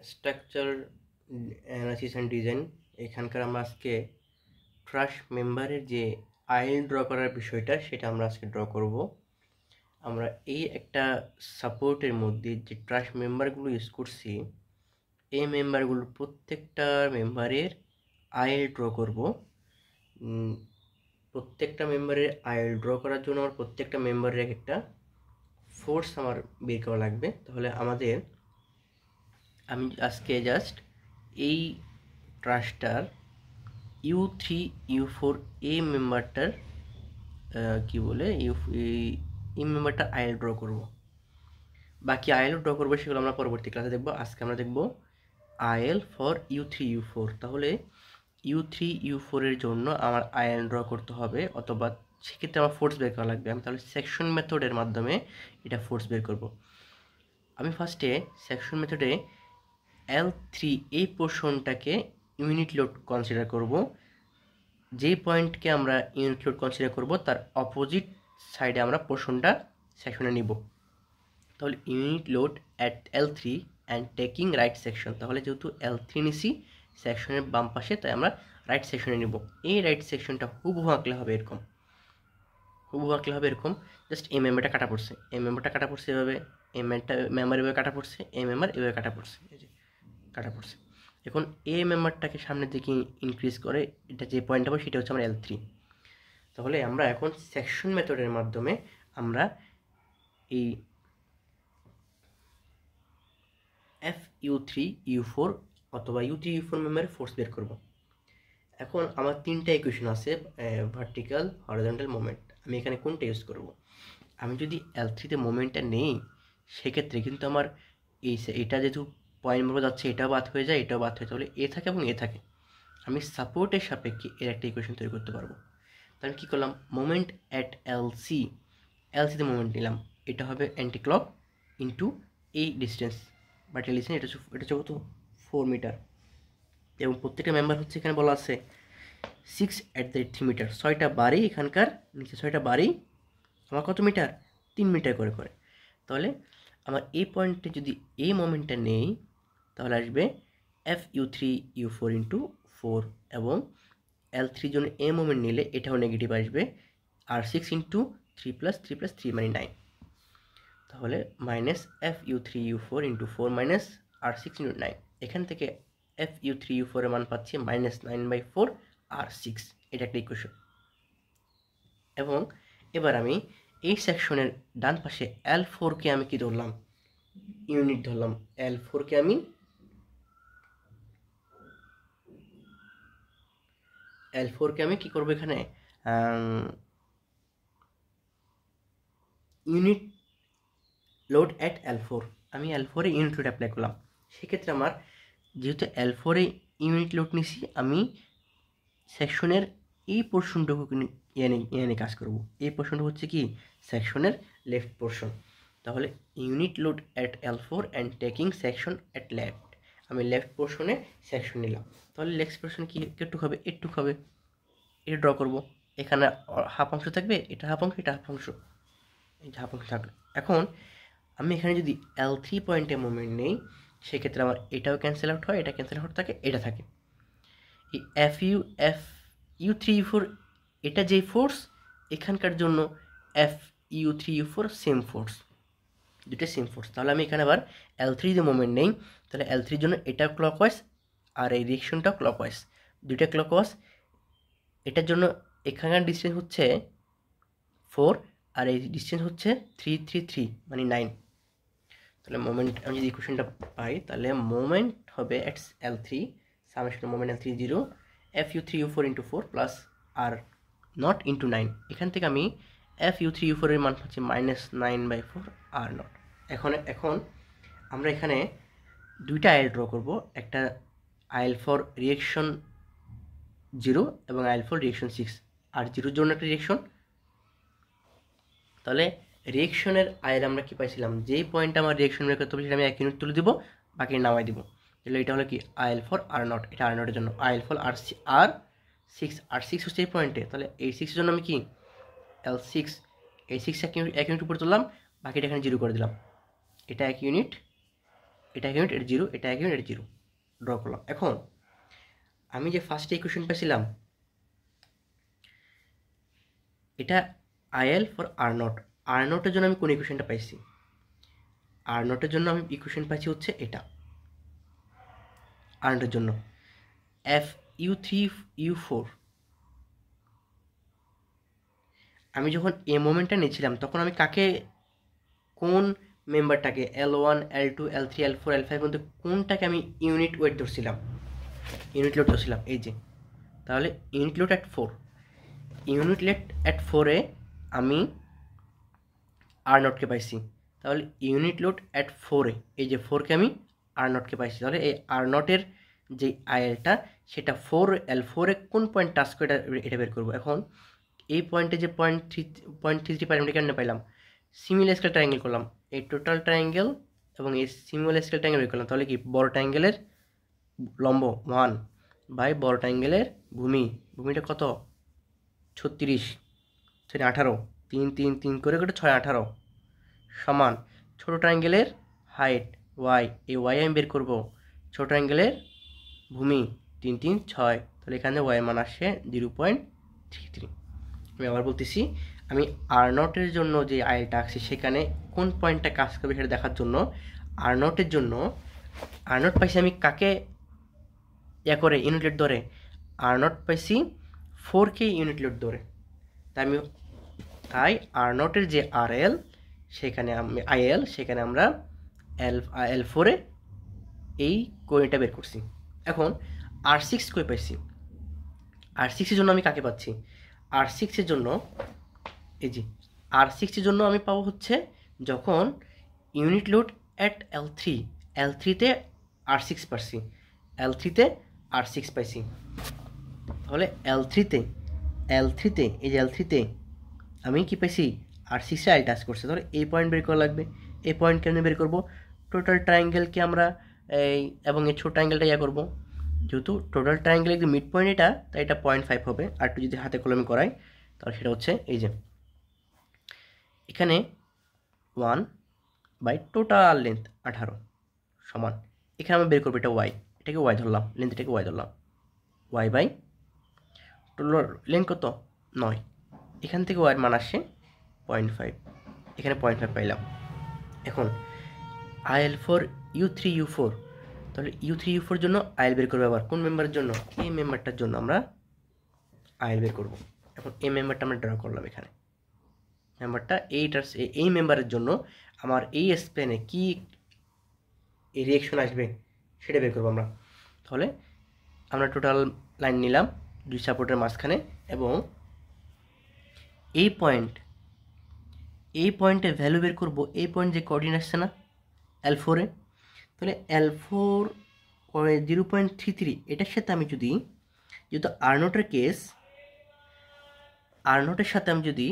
Structure analysis and design এখানকার আমরা আজকে ট্রাশ মেম্বারের যে আইল ড্র করার বিষয়টা সেটা আমরা আজকে ড্র করব। আমরা এই একটা সাপোর্টের মধ্যে যে ট্রাশ মেম্বারগুলো ইউজ করছি এই মেম্বারগুলোর প্রত্যেকটা মেম্বারের আইল ড্র করব। প্রত্যেকটা মেম্বারের আইল ড্র করার জন্য আমার প্রত্যেকটা মেম্বারের একটা ফোর্স আমার বের করা লাগবে। তাহলে আমি আজকে জাস্ট এই ট্রাস্টার U3 U4 এই মেম্বারটার কি বলে এই মেম্বারটা আইএল ড্র করব। বাকি আইএল ড্র করবো সেগুলো আমরা পরবর্তী ক্লাসে দেখব। আজকে আমরা দেখব আইএল ফর U3 U4। তাহলে U3 U4 এর জন্য আমার আইএল ড্র করতে হবে, অথবা সেক্ষেত্রে আমার ফোর্স বের করা লাগবে। আমি তাহলে সেকশন মেথডের মাধ্যমে এটা ফোর্স বের করব। আমি ফার্স্টে সেকশন মেথডে L3 এই পোর্শনটাকে ইউনিট লোড কনসিডার করব। যেই পয়েন্টকে আমরা ইউনিট লোড কনসিডার করব তার অপোজিট সাইডে আমরা পোর্শনটা সেকশনে নিব। তাহলে unit load at L3 and taking right section. তাহলে যেহেতু L3 নিছি সেকশনের বাম পাশে, তাই আমরা রাইট সেকশনে নিব। এই রাইট সেকশনটা হুবহু আঁকলে হবে এরকম। জাস্ট এই মেম্বারটা কাটা পড়ছে, এভাবে এই মেম্বার এভাবে কাটা পড়ছে, এই মেম্বার এভাবে কাটা পড়ছে, এই যে কাটা পড়ছে। এখন এই মেম্বারটাকে সামনের দিকে ইনক্রিজ করে এটা যে পয়েন্ট হবে সেটা হচ্ছে আমার L3। তাহলে আমরা এখন সেকশন মেথডের মাধ্যমে আমরা এই FU3 U4 অথবা U3 U4 মেম্বারের ফোর্স বের করব। এখন আমার তিনটা ইকুয়েশন আছে, ভার্টিক্যাল, হরিজন্টাল, মোমেন্ট। আমি এখানে কোনটা ইউজ করব? আমি যদি L3তে মোমেন্টটা নেই সেক্ষেত্রে কিন্তু আমার এটা যেহেতু পয়েন্ট বলবো যাচ্ছে, এটাও বাদ হয়ে যায়, এটাও বাদ হয়ে যায়, তাহলে এ থাকে এবং এ থাকে। আমি সাপোর্টের সাপেক্ষে এর একটা ইকুয়েশন তৈরি করতে পারবো। তাহলে কী করলাম, মোমেন্ট অ্যাট এলসিতে মোমেন্ট নিলাম, এটা হবে অ্যান্টি ক্লক ইন্টু এই ডিস্টেন্স ভার্টিক্যাল ডিস্টেন্স, এটা হচ্ছে কত 4 মিটার, এবং প্রত্যেকটা মেম্বার হচ্ছে এখানে বলা আছে 6 @ 3 মিটার। 6টা বারেই এখানকার নিচে 6টা বারেই আমার কত মিটার, 3 মিটার করে করে। তাহলে আমার এই পয়েন্টে যদি এই মোমেন্টটা নেই তাহলে আসবে FU3 U4 × 4, এবং L3 জন্য এ মোমেন্ট নিলে এটাও নেগেটিভ আসবে, আর 6 × 3 + 3 + 3 মানে 9। তাহলে minus FU3 U4 × 4 minus R6 × 9। এখান থেকে FU3 U4 এর মান পাচ্ছি -9/4 R6। এটা একটা ইকুয়েশন। এবং এবার আমি এই সেকশনের ডান পাশে L4কে আমি কি ধরলাম, ইউনিট ধরলাম। L4কে আমি কি করবো এখানে, ইউনিট লোড অ্যাট L4। আমি L4 এ ইউনিট লোড অ্যাপ্লাই করলাম। সেক্ষেত্রে আমার যেহেতু L4 এ ইউনিট লোড নিছি, আমি সেকশনের এই পোর্শনটুকু এনে কাজ করব। এই পোর্শনটা হচ্ছে কি সেকশনের লেফট পোর্শন। তাহলে unit load at L4 and taking section at left. আমি লেফট পোর্শনে সেকশন নিলাম। তাহলে লেফট পোর্শনে কি একটুক হবে, এটা ড্র করব। এখানে হাফ অংশ থাকবে, এটা হাফ অংশ, এটা হাফ অংশ, এই যে হাফ অংশ থাকলো। এখন আমি এখানে যদি L3 পয়েন্টে মোমেন্ট নেই সেক্ষেত্রে আমার এটাও ক্যান্সেল আউট হয়, এটা ক্যান্সেল আউট থাকে, এটা থাকে। এই FU3 U4 এটা যেই ফোর্স, এখানকার জন্য FU3 U4 সেম ফোর্স, দুটো সেম ফোর্স। তাহলে আমি এখানে আবার L3 যে মোমেন্ট নেই, তাহলে L3 জন্য এটা ক্লকওয়াইজ আর এই রিয়েকশনটাও ক্লকওয়াইজ, দুইটা ক্লকওয়াইজ। এটার জন্য এখানকার ডিস্টেন্স হচ্ছে 4 আর এই ডিস্টেন্স হচ্ছে 3 মানে 9। তাহলে মোমেন্ট আমি যদি ইকুয়েশনটা পাই তাহলে মোমেন্ট হবে এটস L3 summation moment L3 0 FU3 U4 × 4 plus are not into 9। এখান থেকে আমি FU3 U4 এর মান পাচ্ছি -9/4 আর নট। এখন আমরা এখানে দুইটা আইল ড্র করব, একটা আইল ফর রিয়েকশন 0 এবং আইল ফর রিয়েকশন 6, আর 0-র জন্য একটা রিয়েকশন। তাহলে রিয়েকশনের আয়ের আমরা কি পাইছিলাম, যেই পয়েন্ট আমার রিয়েকশন বের করতে হবে সেটা আমি 1 ইউনিট তুলে দিব, বাকি নামাই দিব। তাহলে এটা হলো কি আইএল ফর আর নট, এটা আর নটের জন্য। আইএল ফর R6 হচ্ছে এই পয়েন্টে। তাহলে এই 6 এর জন্য আমি কি L6, এই 6 1 ইউনিট উপরে তুললাম, বাকিটা এখানে 0 করে দিলাম। এটা 1 ইউনিট, এটা 1 ইউনিট, এটা 0, এটা 1 ইউনিট, এটা 0 ড্র করলাম। এখন আমি যে ফার্স্ট ইকুয়েশন পেয়েছিলাম, এটা আইএল ফর আর নট। আর নটের জন্য আমি কোন ইকুয়েশনটা পাইছি? আর নটের জন্য আমি ইকুয়েশন পাইছি হচ্ছে এটা। আর নটের জন্য FU3U4। আমি যখন এ মোমেন্টটা নিয়েছিলাম তখন আমি কাকে, কোন মেম্বারটাকে L1 L2 L3 L4 L5 মধ্যে কোনটাকে আমি ইউনিট ওয়েট ধরছিলাম, ইউনিট লোড ধরছিলাম? এই যে, তাহলে unit load at 4, unit load at 4-এ আমি আর নটকে পাইছি। তাহলে ইউনিট লোড অ্যাট 4-এ, এই যে 4কে আমি আর নটকে পাইছি। তাহলে এই আর নটের যে আইএলটা সেটা 4L4-এ কোন পয়েন্ট টাচ করে এটা বের করবো। এখন এই পয়েন্টে যে 0.33 পাইলাম, এটা কেন পাইলাম? সিমিলার স্কেল ট্রায়াঙ্গেল করলাম, এই টোটাল ট্রায়াঙ্গেল এবং এই সিমিলার স্কেল ট্রায়াঙ্গেল বের করলাম। তাহলে কি বড় ট্রায়াঙ্গেলের লম্ব 1 বাই বড় ট্রায়াঙ্গেলের ভূমিটা কত? 36, 18, 3 3 3 করে 6 18 সমান ছোট ট্রায়াঙ্গেলের হাইট ওয়াই, এই ওয়াই আমি বের করবো। ছোট ট্রায়াঙ্গেলের ভূমি 3 3 6, তাহলে এখানে ওয়াই মান আসে 0.33। আমি আবার বলতেছি, আমি আর নটের জন্য যে আইএলটা আঁকছি সেখানে কোন পয়েন্টটা কাজ করবে সেটা দেখার জন্য আর নটের জন্য আর নট পাইছি আমি কাকে করে ইউনিট লোড ধরে? আর নট পাইছি 4কে ইউনিট লোড ধরে। তাই আর নটের যে আর এল সেখানে আমি আইএল, সেখানে আমরা L4-এ এই কোণটা বের করছি। এখন R6 কই পাইছি? R6-এর জন্য আমি কাকে পাচ্ছি? R6-এর জন্য এই যে R6-এর জন্য আমি পাবো হচ্ছে যখন ইউনিট লোড অ্যাট L3-তে R6 পাইছি, L3-তে R6 পাইছি। তাহলে L3-তে এই যে L3-তে আমি কি পাইছি? R6-এ আই টাচ করছে। তাহলে এই পয়েন্ট বের করা লাগবে। এই পয়েন্ট কেমনি বের করবো? টোটাল ট্রায়াঙ্গেলকে আমরা এবং এই ছোট ট্রায়াঙ্গেলটা করবো। যেহেতু টোটাল ট্রায়াঙ্গেল একদম মিড পয়েন্ট এটা, তাই এটা 0.5 হবে। আর একটু যদি হাতে কলমে করাই তাহলে সেটা হচ্ছে এই যে এখানে 1 বাই টোটাল লেন্থ 18 সমান, এখানে আমরা বের করবো এটা ওয়াই, এটাকে ওয়াই ধরলাম, লেন্থটাকে ওয়াই ধরলাম, ওয়াই বাই টোটাল লেন্থ কত? 9, এখান থেকে ওয়াইয়ের মান আসে 0.5, এখানে 0.5 পাইলাম। এখন IL4U3U4, তাহলে U3U4 জন্য আইএল বের করবো। আবার কোন মেম্বারের জন্য? এই মেম্বারটার জন্য আমরা আইএল বের করবো। এখন এই মেম্বারটা আমরা ড্র করলাম, এখানে মেম্বারটা এই মেম্বারের জন্য আমার এই স্প্লেনে কি রিয়াকশন আসবে সেটা বের করবো আমরা। তাহলে আমরা টোটাল লাইন নিলাম দুই সাপোর্টের মাঝখানে, এবং এই পয়েন্টে ভ্যালু বের করবো। এই পয়েন্ট যে কোঅর্ডিনেট আসছে না L4-এ, তাহলে L4 0.33, এটার সাথে আমি যদি যেহেতু আর নোটের কেস, আর নোটের সাথে আমি যদি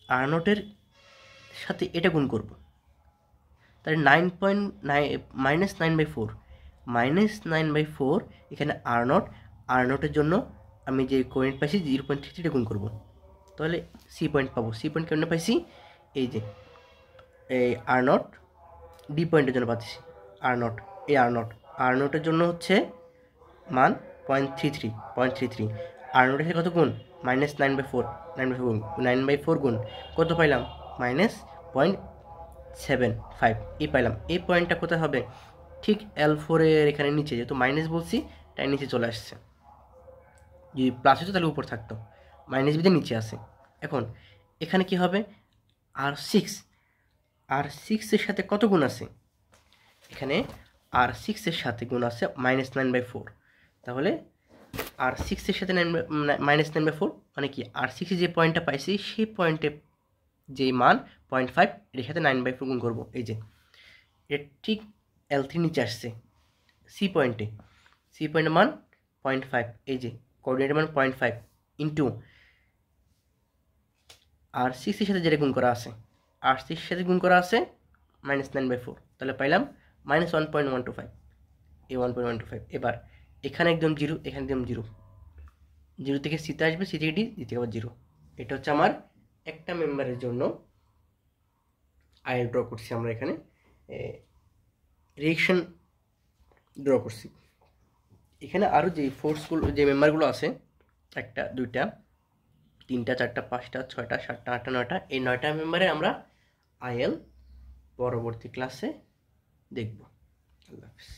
আর নোটের সাথে এটা গুণ করব, তাহলে -9/4 এখানে আর নোটের জন্য আমি যে কোঅর্ডিনেট পাইছি 0.33 গুণ করব, তাহলে সি পয়েন্ট পাবো। সি পয়েন্ট কেমনে পাইছি? এই যে এই আর নট ডি পয়েন্টের জন্য পাচ্ছি আর নোটের জন্য হচ্ছে মান 0.33, আর নোটের সাথে কত গুণ? -9/4 গুণ কত পাইলাম? -0.75 এই পাইলাম। এই পয়েন্টটা কোথায় হবে? ঠিক L4-এর এখানে নিচে, যেহেতু মাইনাস বলছি তাই নিচে চলে আসছে। যদি প্লাস হতো তাহলে উপর থাকতো, মাইনাস বিধে নিচে আসে। এখন এখানে কি হবে? R6-এর সাথে কত গুণ আছে? এখানে R6-এর সাথে গুণ আছে -9/4। তাহলে R6-এর সাথে -9/4 মানে কি? R6-এ যে পয়েন্টটা পাইছি সেই পয়েন্টে যে মান 0.5, এর সাথে 9/4 গুণ করবো। এই যে এটা ঠিক L3 নিচে আসছে সি পয়েন্টের মান 0.5, এই যে কোঅর্ডিনেটের মান 0.5 ইন্টু R6-এর সাথে যেটা গুণ করা আছে, R6-এর সাথে গুণ করা আছে -9/4, তাহলে পাইলাম -1.125, এই 1.125। এবার এখানে একদম 0, এখানে একদম 0 থেকে সিতে আসবে, সি থেকে ডি, ডি থেকে আবার 0। এটা হচ্ছে আমার একটা মেম্বারের জন্য আইএল ড্র করছি আমরা এখানে। রিয়েকশন ড্র করছি। এখানে আরও যে ফোর্সগুলো, যে মেম্বারগুলো আছে, 1টা 2টা 3টা 4টা 5টা 6টা 7টা 8টা 9টা, এই 9টা মেম্বারে আমরা আইএল পরবর্তী ক্লাসে দেখব। আল্লাহ হাফিজ।